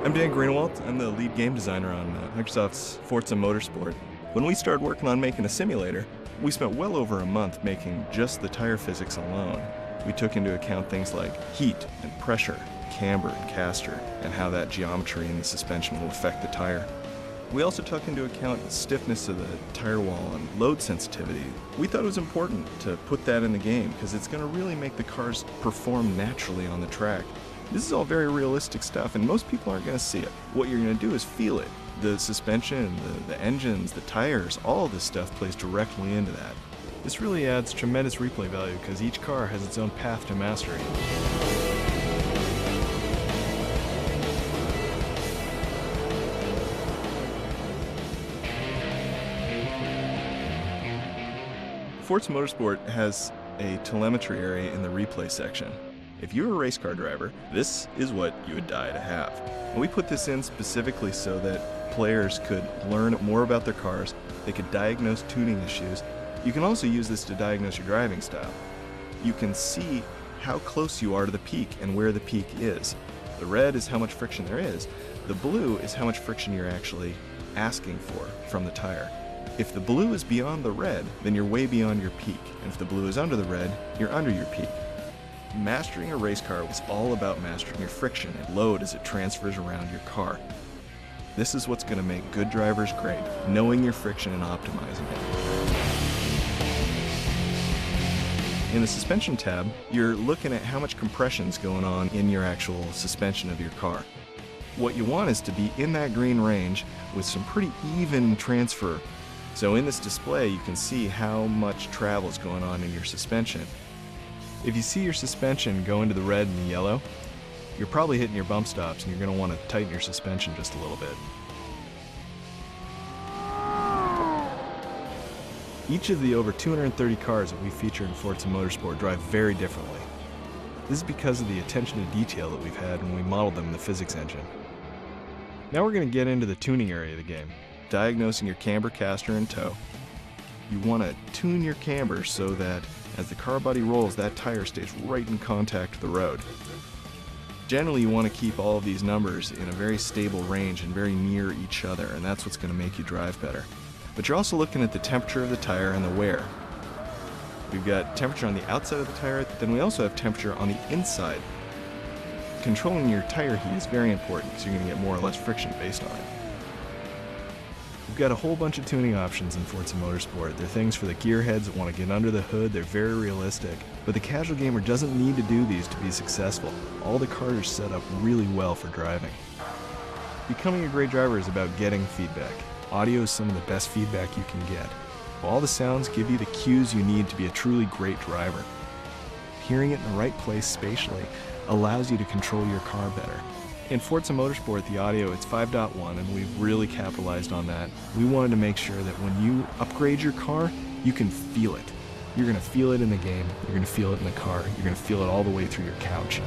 I'm Dan Greenwald. I'm the lead game designer on Microsoft's Forza Motorsport. When we started working on making a simulator, we spent well over a month making just the tire physics alone. We took into account things like heat and pressure, camber and caster, and how that geometry in the suspension will affect the tire. We also took into account the stiffness of the tire wall and load sensitivity. We thought it was important to put that in the game because it's going to really make the cars perform naturally on the track. This is all very realistic stuff, and most people aren't going to see it. What you're going to do is feel it. The suspension, the engines, the tires, all of this stuff plays directly into that. This really adds tremendous replay value because each car has its own path to mastery. Forza Motorsport has a telemetry area in the replay section. If you're a race car driver, this is what you would die to have. And we put this in specifically so that players could learn more about their cars, they could diagnose tuning issues. You can also use this to diagnose your driving style. You can see how close you are to the peak and where the peak is. The red is how much friction there is. The blue is how much friction you're actually asking for from the tire. If the blue is beyond the red, then you're way beyond your peak. And if the blue is under the red, you're under your peak. Mastering a race car is all about mastering your friction and load as it transfers around your car. This is what's going to make good drivers great, knowing your friction and optimizing it. In the suspension tab, you're looking at how much compression is going on in your actual suspension of your car. What you want is to be in that green range with some pretty even transfer. So in this display, you can see how much travel is going on in your suspension. If you see your suspension go into the red and the yellow, you're probably hitting your bump stops and you're going to want to tighten your suspension just a little bit. Each of the over 230 cars that we feature in Forza Motorsport drive very differently. This is because of the attention to detail that we've had when we modeled them in the physics engine. Now we're going to get into the tuning area of the game, diagnosing your camber, caster, and toe. You want to tune your camber so that as the car body rolls, that tire stays right in contact with the road. Generally, you want to keep all of these numbers in a very stable range and very near each other, and that's what's going to make you drive better. But you're also looking at the temperature of the tire and the wear. We've got temperature on the outside of the tire, then we also have temperature on the inside. Controlling your tire heat is very important because you're going to get more or less friction based on it. We've got a whole bunch of tuning options in Forza Motorsport. They're things for the gearheads that want to get under the hood. They're very realistic. But the casual gamer doesn't need to do these to be successful. All the cars are set up really well for driving. Becoming a great driver is about getting feedback. Audio is some of the best feedback you can get. All the sounds give you the cues you need to be a truly great driver. Hearing it in the right place spatially allows you to control your car better. In Forza Motorsport, the audio, it's 5.1, and we've really capitalized on that. We wanted to make sure that when you upgrade your car, you can feel it. You're going to feel it in the game, you're going to feel it in the car, you're going to feel it all the way through your couch.